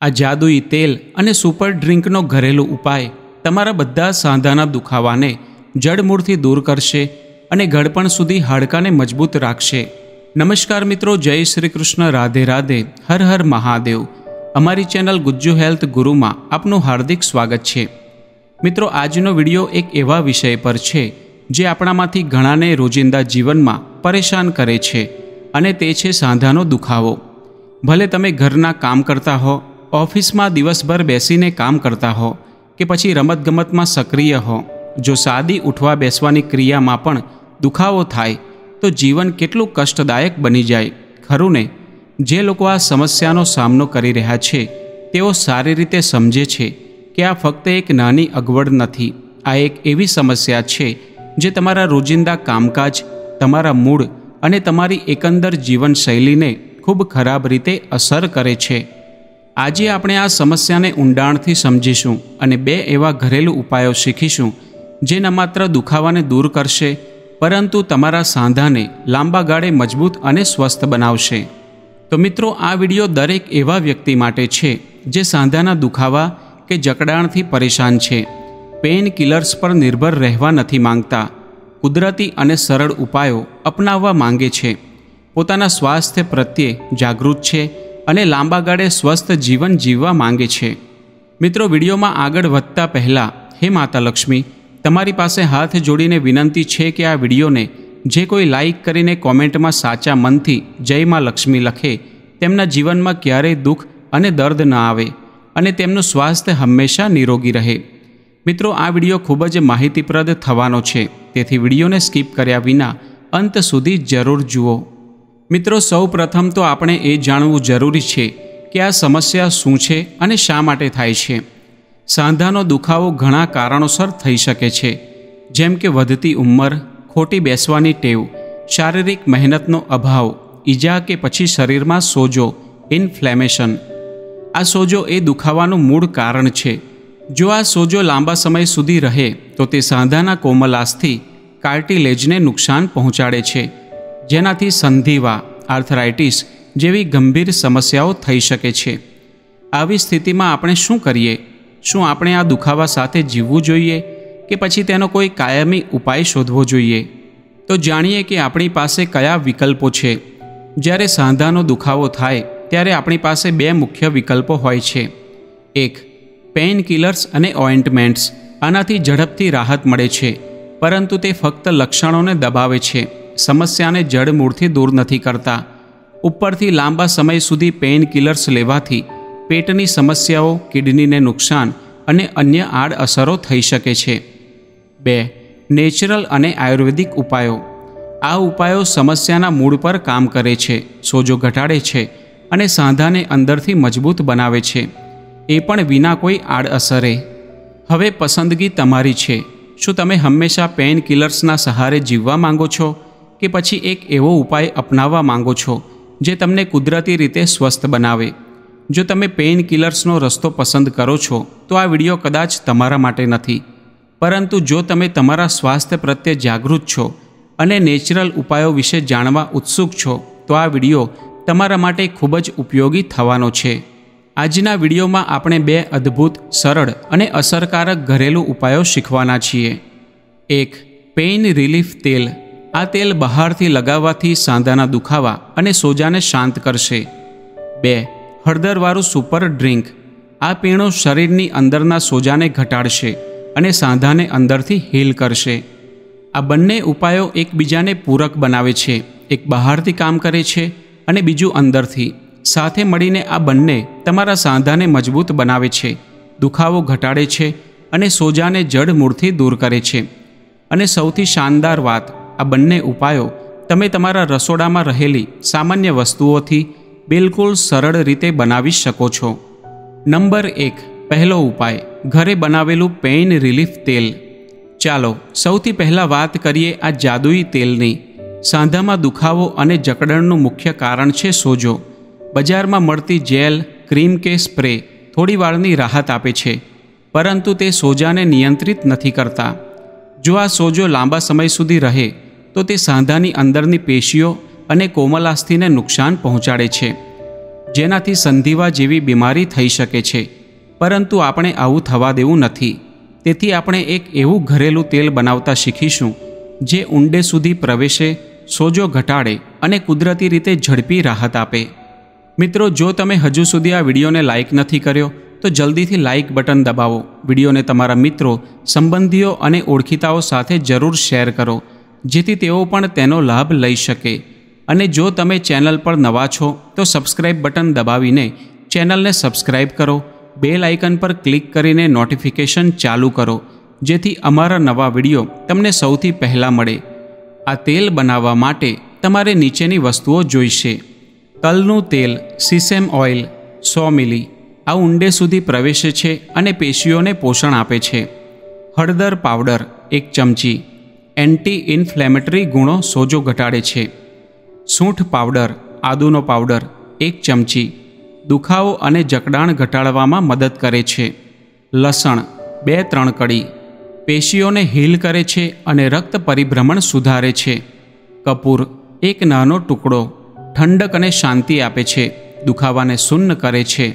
આ જાદુઈ તેલ અને સુપર ડ્રિંકનો ઘરેલું ઉપાય તમારા બધા સાંધાના દુખાવાને જડમૂળથી દૂર કરશે અને ઘડપણ સુધી હાડકાને મજબૂત રાખશે। નમસ્કાર મિત્રો, જય શ્રી કૃષ્ણ, રાધે રાધે, હર હર મહાદેવ। અમારી ચેનલ ગુજ્જુ હેલ્થ ગુરુમાં આપનું હાર્દિક સ્વાગત છે। મિત્રો, આજનો વિડીયો એક એવા વિષય પર છે જે આપણામાંથી ઘણાને રોજિંદા જીવનમાં પરેશાન કરે છે અને તે છે સાંધાનો દુખાવો। ભલે તમે ઘરના કામ કરતા હો, ઓફિસમાં દિવસભર બેસીને કામ કરતા હો કે પછી રમતગમતમાં સક્રિય હો, જો સાદી ઉઠવા બેસવાની ક્રિયામાં પણ દુખાવો થાય તો જીવન કેટલું કષ્ટદાયક બની જાય, ખરું ને? જે લોકો આ સમસ્યાનો સામનો કરી રહ્યા છે તેઓ સારી રીતે સમજે છે કે આ ફક્ત એક નાની અગવડ નથી, આ એક એવી સમસ્યા છે જે તમારા રોજિંદા કામકાજ, તમારા મૂડ અને તમારી એકંદર જીવનશૈલીને ખૂબ ખરાબ રીતે અસર કરે છે। આજે આપણે આ સમસ્યાને ઊંડાણથી સમજીશું અને બે એવા ઘરેલું ઉપાયો શીખીશું જે ન માત્ર દુખાવાને દૂર કરશે પરંતુ તમારા સાંધાને લાંબા ગાળે મજબૂત અને સ્વસ્થ બનાવશે। તો મિત્રો, આ વિડીયો દરેક એવા વ્યક્તિ માટે છે જે સાંધાના દુખાવા કે જકડાણથી પરેશાન છે, પેઇન કિલર્સ પર નિર્ભર રહેવા નથી માંગતા, કુદરતી અને સરળ ઉપાયો અપનાવવા માંગે છે, પોતાના સ્વાસ્થ્ય પ્રત્યે જાગૃત છે અને લાંબા ગાળે સ્વસ્થ જીવન જીવવા માંગે છે। મિત્રો, વિડીયોમાં આગળ વધતા પહેલાં હે માતા લક્ષ્મી, તમારી પાસે હાથ જોડીને વિનંતી છે કે આ વિડીયોને જે કોઈ લાઈક કરીને કોમેન્ટમાં સાચા મનથી જય માં લક્ષ્મી લખે તેમના જીવનમાં ક્યારેય દુઃખ અને દર્દ ન આવે અને તેમનું સ્વાસ્થ્ય હંમેશા નિરોગી રહે। મિત્રો, આ વિડીયો ખૂબ જ માહિતીપ્રદ થવાનો છે, તેથી વિડીયોને સ્કીપ કર્યા વિના અંત સુધી જરૂર જુઓ। મિત્રો, સૌ પ્રથમ તો આપણે એ જાણવું જરૂરી છે કે આ સમસ્યા શું છે અને શા માટે થાય છે। સાંધાનો દુખાવો ઘણા કારણોસર થઈ શકે છે, જેમ કે વધતી ઉંમર, ખોટી બેસવાની ટેવ, શારીરિક મહેનતનો અભાવ, ઈજા કે પછી શરીરમાં સોજો, ઇન્ફ્લેમેશન। આ સોજો એ દુખાવાનું મૂળ કારણ છે। જો આ સોજો લાંબા સમય સુધી રહે તો તે સાંધાના કોમલાસ્થિ કાર્ટિલેજને નુકસાન પહોંચાડે છે, જેનાથી સંધિવા, આર્થરાઇટિસ જેવી ગંભીર સમસ્યાઓ થઈ શકે છે। આવી સ્થિતિમાં આપણે શું કરીએ? શું આપણે આ દુખાવા સાથે જીવવું જોઈએ કે પછી તેનો કોઈ કાયમી ઉપાય શોધવો જોઈએ? તો જાણીએ કે આપણી પાસે કયા વિકલ્પો છે। જ્યારે સાંધાનો દુખાવો થાય ત્યારે આપણી પાસે બે મુખ્ય વિકલ્પો હોય છે। એક, પેઇન કિલર્સ અને ઓઇન્ટમેન્ટ્સ। આનાથી ઝડપથી રાહત મળે છે, પરંતુ તે ફક્ત લક્ષણોને દબાવે છે, સમસ્યાને જડમૂળથી દૂર નથી કરતા। ઉપરથી લાંબા સમય સુધી પેઇન કિલર્સ લેવાથી પેટની સમસ્યાઓ, કિડનીને નુકસાન અને અન્ય આડઅસરો થઈ શકે છે। 2. નેચરલ અને આયુર્વેદિક ઉપાયો। આ ઉપાયો સમસ્યાના મૂળ પર કામ કરે છે, સોજો ઘટાડે છે અને સાંધાને અંદરથી મજબૂત બનાવે છે, એ પણ વિના કોઈ આડઅસરે। હવે પસંદગી તમારી છે। શું તમે હંમેશા પેઇન કિલર્સના સહારે જીવવા માંગો છો કે પછી એક એવો ઉપાય અપનાવવા માંગો છો જે તમને કુદરતી રીતે સ્વસ્થ બનાવે? જો તમે પેઇન કિલર્સનો રસ્તો પસંદ કરો છો તો આ વિડીયો કદાચ તમારા માટે નથી, પરંતુ જો તમે તમારા સ્વાસ્થ્ય પ્રત્યે જાગૃત છો અને નેચરલ ઉપાયો વિશે જાણવા ઉત્સુક છો તો આ વિડીયો તમારા માટે ખૂબ જ ઉપયોગી થવાનો છે। આજના વિડીયોમાં આપણે બે અદ્ભુત, સરળ અને અસરકારક ઘરેલું ઉપાયો શીખવાના છીએ। 1. પેઇન રિલીફ તેલ। આ તેલ બહારથી લગાવવાથી સાંધાના દુખાવા અને સોજાને શાંત કરશે। 2. હળદરવાળું સુપર ડ્રિંક। આ પીણું શરીરની અંદરના સોજાને ઘટાડશે અને સાંધાને અંદરથી હીલ કરશે। આ બંને ઉપાયો એકબીજાને પૂરક બનાવે છે, એક બહારથી કામ કરે છે અને બીજું અંદરથી। સાથે મળીને આ બંને તમારા સાંધાને મજબૂત બનાવે છે, દુખાવો ઘટાડે છે અને સોજાને જડમૂળથી દૂર કરે છે। અને સૌથી શાનદાર વાત, આ બંને ઉપાયો તમે તમારા રસોડામાં રહેલી સામાન્ય વસ્તુઓથી બિલકુલ સરળ રીતે બનાવી શકો છો। નંબર 1. પહેલો ઉપાય, ઘરે બનાવેલું પેઇન રિલીફ તેલ। ચાલો સૌથી પહેલાં વાત કરીએ આ જાદુઈ તેલની। સાંધામાં દુખાવો અને જકડણનું મુખ્ય કારણ છે સોજો। બજારમાં મળતી જેલ, ક્રીમ કે સ્પ્રે થોડી વારની રાહત આપે છે, પરંતુ તે સોજાને નિયંત્રિત નથી કરતા। જો આ સોજો લાંબા સમય સુધી રહે તો તે સાંધાની અંદરની પેશીઓ અને કોમલાસ્થિને નુકસાન પહોંચાડે છે, જેનાથી સંધિવા જેવી બીમારી થઈ શકે છે, પરંતુ આપણે આવું થવા દેવું નથી. તેથી આપણે એક એવું ઘરેલું તેલ બનાવતા શીખીશું જે ઊંડે સુધી પ્રવેશે, સોજો ઘટાડે અને કુદરતી રીતે ઝડપી રાહત આપે. મિત્રો, જો તમે હજુ સુધી આ વિડીયોને લાઇક નથી કર્યો તો જલ્દીથી લાઇક બટન દબાવો. વિડીયોને તમારા મિત્રો, સંબંધીઓ અને ઓળખીતાઓ સાથે જરૂર શેર કરો, જેથી તેઓ પણ તેનો લાભ લઈ શકે. અને જો તમે ચેનલ પર નવા છો તો સબસ્ક્રાઇબ બટન દબાવીને ચેનલને સબસ્ક્રાઇબ કરો. બેલ આઇકન પર ક્લિક કરીને નોટિફિકેશન ચાલુ કરો, જેથી અમારા નવા વિડીયો તમને સૌથી પહેલાં મળે. આ તેલ બનાવવા માટે તમારે નીચેની વસ્તુઓ જોઈશે. તલનું તેલ સીસેમ ઓઇલ 100 મિલી, આ ઊંડે સુધી પ્રવેશે છે અને પેશીઓને પોષણ આપે છે. હળદર પાવડર 1 ચમચી, એન્ટી ઇન્ફ્લેમેટરી ગુણો, સોજો ઘટાડે છે. સૂંઠ પાવડર આદુનો પાવડર 1 ચમચી, દુખાવો અને જકડાણ ઘટાડવામાં મદદ કરે છે. લસણ 2-3 કળી, પેશીઓને હીલ કરે છે અને રક્ત પરિભ્રમણ સુધારે છે. કપૂર 1 નાનો ટુકડો, ઠંડક અને શાંતિ આપે છે, દુખાવાને શૂન્ય કરે છે.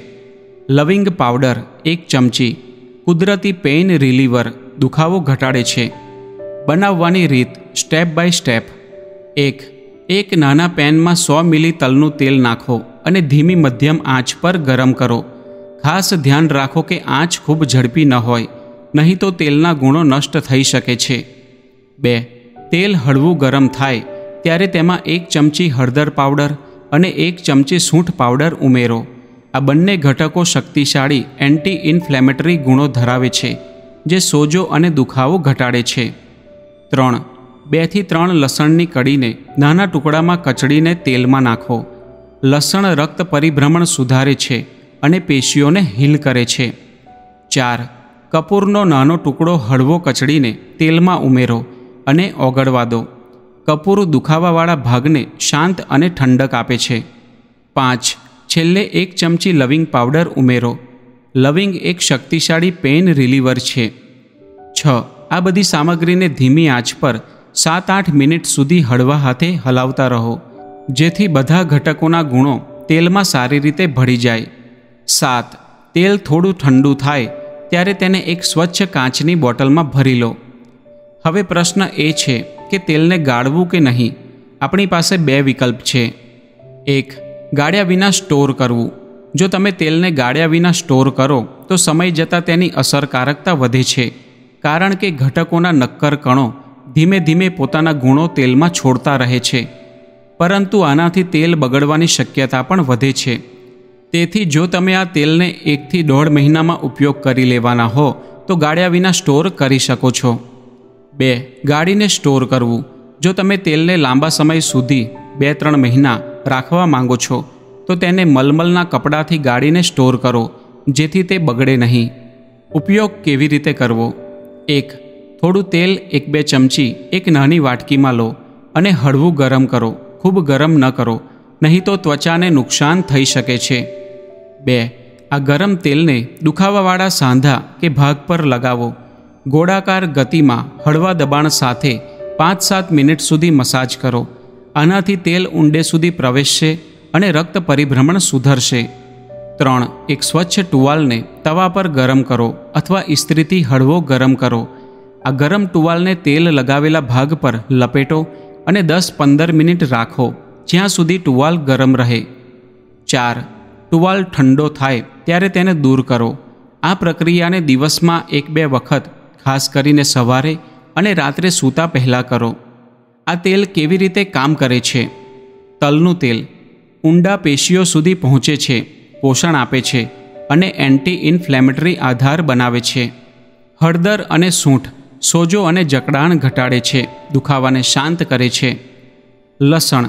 લવિંગ પાવડર 1 ચમચી, કુદરતી પેઇન રિલીવર, દુખાવો ઘટાડે છે. બનાવવાની રીત સ્ટેપ બાય સ્ટેપ. એક નાના પેનમાં 100 મિલી તલનું તેલ નાખો અને ધીમી મધ્યમ આંચ પર ગરમ કરો. ખાસ ધ્યાન રાખો કે આંચ ખૂબ ઝડપી ન હોય, નહીં તો તેલના ગુણો નષ્ટ થઈ શકે છે. 2. તેલ હળવું ગરમ થાય ત્યારે તેમાં 1 ચમચી હળદર પાવડર અને 1 ચમચી સૂંઠ પાવડર ઉમેરો. આ બંને ઘટકો શક્તિશાળી એન્ટી ઇન્ફ્લેમેટરી ગુણો ધરાવે છે, જે સોજો અને દુખાવો ઘટાડે છે. 3. 2 થી 3 લસણની કળીને નાના ટુકડામાં કચડીને તેલમાં નાખો. લસણ રક્ત પરિભ્રમણ સુધારે છે અને પેશીઓને હીલ કરે છે. 4. કપૂરનો નાનો ટુકડો હળવો કચડીને તેલમાં ઉમેરો અને ઓગળવા દો. કપૂર દુખાવાવાળા ભાગને શાંત અને ઠંડક આપે છે. 5. છેલ્લે 1 ચમચી લવિંગ પાવડર ઉમેરો. લવિંગ એક શક્તિશાળી પેઇન રિલીવર છે. 6. આ બધી સામગ્રીને ધીમી આંચ પર 7-8 મિનિટ સુધી હળવા હાથે હલાવતા રહો, જેથી બધા ઘટકોના ગુણો તેલમાં સારી રીતે ભળી જાય. 7. તેલ થોડું ઠંડુ થાય ત્યારે તેને એક સ્વચ્છ કાચની બોટલમાં ભરી લો. હવે પ્રશ્ન એ છે કે તેલને ગાળવું કે નહીં. આપણી પાસે 2 વિકલ્પ છે. 1. ગાળ્યા વિના સ્ટોર કરવું. જો તમે તેલને ગાળ્યા વિના સ્ટોર કરો તો સમય જતાં તેની અસરકારકતા વધે છે, કારણ કે ઘટકોના નક્કર કણો ધીમે ધીમે પોતાના ગુણો તેલમાં છોડતા રહે છે. પરંતુ આનાથી તેલ બગડવાની શક્યતા પણ વધે છે. તેથી જો તમે આ તેલને 1 થી 1.5 મહિનામાં ઉપયોગ કરી લેવાના હો તો ગાળ્યા વિના સ્ટોર કરી શકો છો. 2. ગાળીને સ્ટોર કરવું. જો તમે તેલને લાંબા સમય સુધી 2-3 મહિના રાખવા માંગો છો તો તેને મલમલના કપડાથી ગાળીને સ્ટોર કરો, જેથી તે બગડે નહીં. ઉપયોગ કેવી રીતે કરવો? 1. થોડું તેલ 1-2 ચમચી એક નાની વાટકીમાં લો અને હળવું ગરમ કરો. ખૂબ ગરમ ન કરો, નહીં તો ત્વચાને નુકસાન થઈ શકે છે. 2. આ ગરમ તેલને દુખાવાવાળા સાંધા કે ભાગ પર લગાવો. ગોળાકાર ગતિમાં હળવા દબાણ સાથે 5-7 મિનિટ સુધી મસાજ કરો. આનાથી તેલ ઊંડે સુધી પ્રવેશશે અને રક્ત પરિભ્રમણ સુધરશે. 3. એક સ્વચ્છ ટુવાલને તવા પર ગરમ કરો અથવા ઇસ્ત્રીથી હળવો ગરમ કરો. આ ગરમ ટુવાલને તેલ લગાવેલા ભાગ પર લપેટો અને 10-15 મિનિટ રાખો, જ્યાં સુધી ટુવાલ ગરમ રહે. 4. ટુવાલ ઠંડો થાય ત્યારે તેને દૂર કરો. આ પ્રક્રિયાને દિવસમાં 1-2 વખત, ખાસ કરીને સવારે અને રાત્રે સૂતા પહેલાં કરો. આ તેલ કેવી રીતે કામ કરે છે? તલનું તેલ ઊંડા પેશીઓ સુધી પહોંચે છે, પોષણ આપે છે અને એન્ટી ઇન્ફ્લેમેટરી આધાર બનાવે છે. હળદર અને સૂંઠ સોજો અને જકડાણ ઘટાડે છે, દુખાવાને શાંત કરે છે. લસણ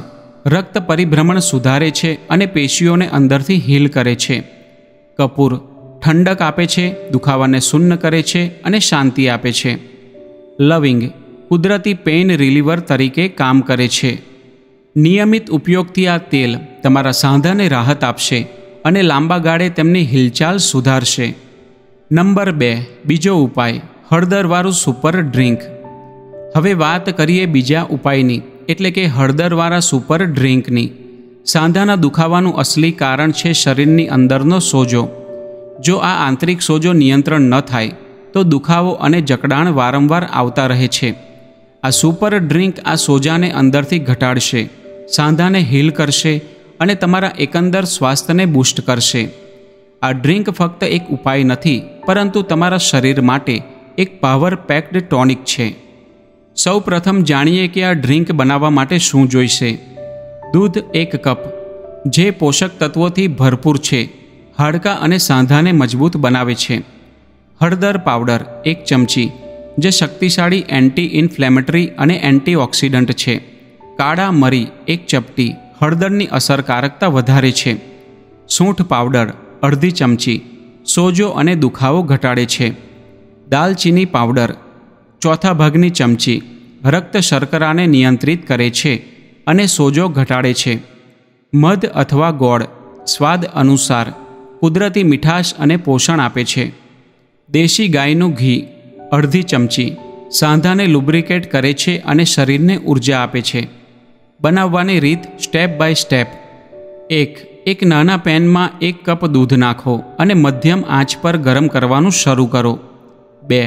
રક્ત પરિભ્રમણ સુધારે છે અને પેશીઓને અંદરથી હીલ કરે છે. કપૂર ઠંડક આપે છે, દુખાવાને શૂન્ય કરે છે અને શાંતિ આપે છે. લવિંગ કુદરતી પેઇન રિલીવર તરીકે કામ કરે છે. નિયમિત ઉપયોગથી આ તેલ તમારા સાંધાને રાહત આપશે અને લાંબા ગાળે તેમની હિલચાલ સુધારશે. નંબર 2. બીજો ઉપાય, હળદરવાળું સુપર ડ્રિંક. હવે વાત કરીએ બીજા ઉપાયની, એટલે કે હળદરવાળા સુપર ડ્રિંકની. સાંધાના દુખાવાનું અસલી કારણ છે શરીરની અંદરનો સોજો. જો આ આંતરિક સોજો નિયંત્રણ ન થાય તો દુખાવો અને જકડાણ વારંવાર આવતા રહે છે. આ સુપર ડ્રિંક આ સોજાને અંદરથી ઘટાડશે, સાંધાને હીલ કરશે અને તમારા એકંદર સ્વાસ્થ્યને બૂસ્ટ કરશે. આ ડ્રિંક ફક્ત એક ઉપાય નથી, પરંતુ તમારા શરીર માટે એક પાવર પેક્ડ ટોનિક છે. સૌ પ્રથમ જાણીએ કે આ ડ્રિંક બનાવવા માટે શું જોઈશે. દૂધ 1 કપ, જે પોષક તત્વોથી ભરપૂર છે, હાડકાં અને સાંધાને મજબૂત બનાવે છે. હળદર પાવડર 1 ચમચી, જે શક્તિશાળી એન્ટી ઇન્ફ્લેમેટરી અને એન્ટીઓક્સિડન્ટ છે. કાળા મરી 1 ચપટી, હળદરની અસરકારકતા વધારે છે. સૂંઠ પાવડર અડધી ચમચી, સોજો અને દુખાવો ઘટાડે છે. દાલચીની પાવડર 1/4 ભાગની ચમચી, રક્ત શર્કરાને નિયંત્રિત કરે છે અને સોજો ઘટાડે છે. મધ અથવા ગોળ સ્વાદ અનુસાર, કુદરતી મીઠાશ અને પોષણ આપે છે. દેશી ગાયનું ઘી અડધી ચમચી, સાંધાને લુબ્રિકેટ કરે છે અને શરીરને ઉર્જા આપે છે. બનાવવાની રીત સ્ટેપ બાય સ્ટેપ. એક નાના પેનમાં 1 કપ દૂધ નાખો અને મધ્યમ આંચ પર ગરમ કરવાનું શરૂ કરો. 2.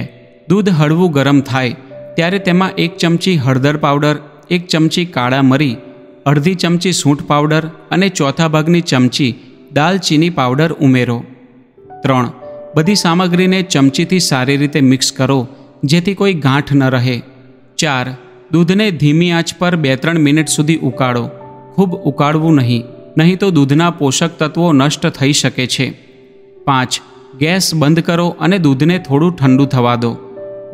દૂધ હળવું ગરમ થાય ત્યારે તેમાં 1 ચમચી હળદર પાવડર, 1 ચમચી કાળા મરી, અડધી ચમચી સૂંઠ પાવડર અને 1/4 ભાગની ચમચી દાલચીની પાવડર ઉમેરો. 3. બધી સામગ્રીને ચમચીથી સારી રીતે મિક્સ કરો જેથી કોઈ ગાંઠ ન રહે. 4. દૂધને ધીમી આંચ પર 2-3 મિનિટ સુધી ઉકાળો. ખૂબ ઉકાળવું નહીં તો દૂધના પોષક તત્વો નષ્ટ થઈ શકે છે. 5. ગેસ બંધ કરો અને દૂધને થોડું ઠંડુ થવા દો.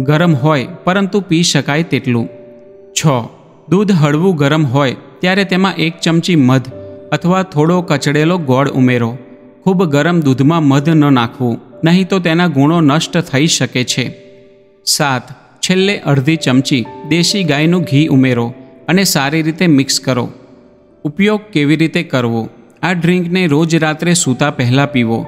ગરમ હોય પરંતુ પી શકાય તેટલું. 6. દૂધ હળવું ગરમ હોય ત્યારે તેમાં 1 ચમચી મધ અથવા થોડો કચડેલો ગોળ ઉમેરો. ખૂબ ગરમ દૂધમાં મધ ન નાખવું, નહીં તો તેના ગુણો નષ્ટ થઈ શકે છે. 7. છેલ્લે અડધી ચમચી દેશી ગાયનું ઘી ઉમેરો અને સારી રીતે મિક્સ કરો. ઉપયોગ કેવી રીતે કરવો. આ ડ્રિંકને રોજ રાત્રે સૂતા પહેલાં પીવો.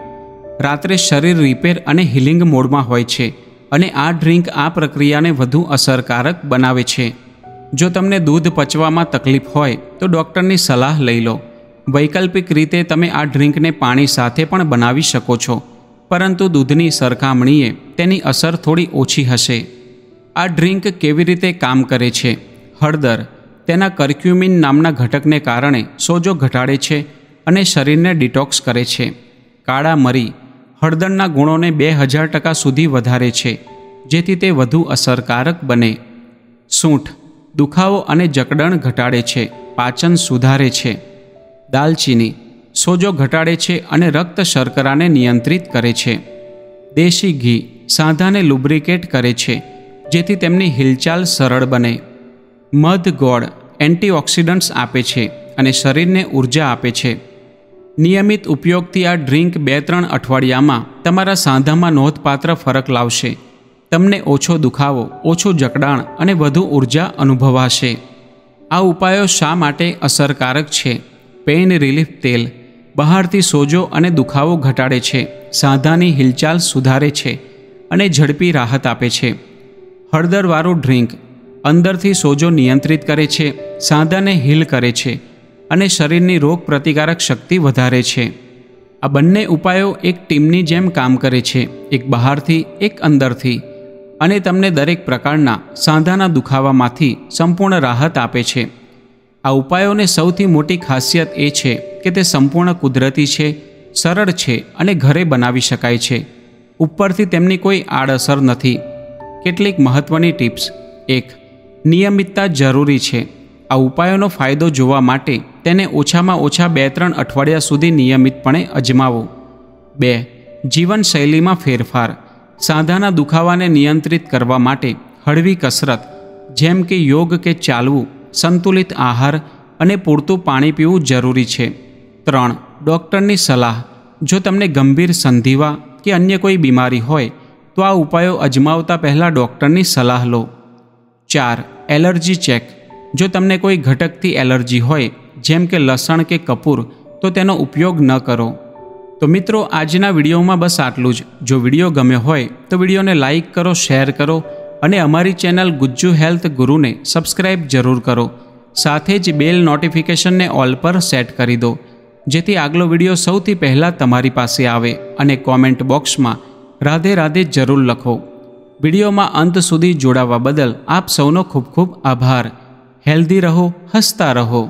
રાત્રે શરીર રિપેર અને હિલિંગ મોડમાં હોય છે અને આ ડ્રિંક આ પ્રક્રિયાને વધુ અસરકારક બનાવે છે. જો તમને દૂધ પચવામાં તકલીફ હોય તો ડૉક્ટરની સલાહ લઈ લો. વૈકલ્પિક રીતે તમે આ ડ્રિંકને પાણી સાથે પણ બનાવી શકો છો, પરંતુ દૂધની સરખામણીએ તેની અસર થોડી ઓછી હશે. આ ડ્રિંક કેવી રીતે કામ કરે છે. હળદર તેના કર્ક્યુમિન નામના ઘટકને કારણે સોજો ઘટાડે છે અને શરીરને ડિટોક્સ કરે છે. કાળા મરી હળદરના ગુણોને 2000% સુધી વધારે છે, જેથી તે વધુ અસરકારક બને. સૂંઠ દુખાવો અને જકડણ ઘટાડે છે, પાચન સુધારે છે. દાલચીની સોજો ઘટાડે છે અને રક્ત શર્કરાને નિયંત્રિત કરે છે. દેશી ઘી સાંધાને લુબ્રિકેટ કરે છે, જેથી તેમની હિલચાલ સરળ બને. મધ ગોળ એન્ટીઓક્સિડન્ટ્સ આપે છે અને શરીરને ઉર્જા આપે છે. નિયમિત ઉપયોગથી આ ડ્રિંક 2-3 અઠવાડિયામાં તમારા સાંધામાં નોંધપાત્ર ફરક લાવશે. તમને ઓછો દુખાવો, ઓછું જકડાણ અને વધુ ઉર્જા અનુભવાશે. આ ઉપાયો શા માટે અસરકારક છે. પેઇન રિલીફ તેલ બહારથી સોજો અને દુખાવો ઘટાડે છે, સાંધાની હિલચાલ સુધારે છે અને ઝડપી રાહત આપે છે. હળદરવાળું ડ્રિંક અંદરથી સોજો નિયંત્રિત કરે છે, સાંધાને હીલ કરે છે અને શરીરની રોગ પ્રતિકારક શક્તિ વધારે છે. આ બંને ઉપાયો એક ટીમની જેમ કામ કરે છે, એક બહારથી એક અંદરથી, અને તમને દરેક પ્રકારના સાંધાના દુખાવામાંથી સંપૂર્ણ રાહત આપે છે. આ ઉપાયોની સૌથી મોટી ખાસિયત એ છે કે તે સંપૂર્ણ કુદરતી છે, સરળ છે અને ઘરે બનાવી શકાય છે. ઉપરથી તેમની કોઈ આડઅસર નથી. કેટલીક મહત્ત્વની ટિપ્સ. 1. નિયમિતતા જરૂરી છે. આ ઉપાયોનો ફાયદો જોવા માટે તેને ઓછામાં ઓછા 2-3 અઠવાડિયા સુધી નિયમિતપણે અજમાવો. 2. જીવનશૈલીમાં ફેરફાર. સાંધાના દુખાવાને નિયંત્રિત કરવા માટે હળવી કસરત જેમ કે યોગ કે ચાલવું, સંતુલિત આહાર અને પૂરતું પાણી પીવું જરૂરી છે. 3. ડૉક્ટરની સલાહ. જો તમને ગંભીર સંધિવા કે અન્ય કોઈ બીમારી હોય તો આ ઉપાયો અજમાવતા પહેલાં ડૉક્ટરની સલાહ લો. 4. Allergy check. જો તમને કોઈ ઘટકથી એલર્જી હોય, જેમ કે લસણ કે કપૂર, તો તેનો ઉપયોગ ન કરો. તો મિત્રો, આજના વિડીયોમાં બસ આટલું જ. જો વિડીયો ગમ્યો હોય તો વિડીયોને લાઇક કરો, શેર કરો અને અમારી ચેનલ ગુજ્જુ હેલ્થ ગુરુને સબસ્ક્રાઈબ જરૂર કરો. સાથે જ બેલ નોટિફિકેશનને ઓલ પર સેટ કરી દો, જેથી આગલો વિડીયો સૌથી પહેલાં તમારી પાસે આવે. અને કોમેન્ટ બોક્સમાં રાધે રાધે જરૂર લખો. વિડીયોમાં અંત સુધી જોડાવા બદલ આપ સૌનો ખૂબ ખૂબ આભાર. હેલ્ધી રહો, હસતા રહો.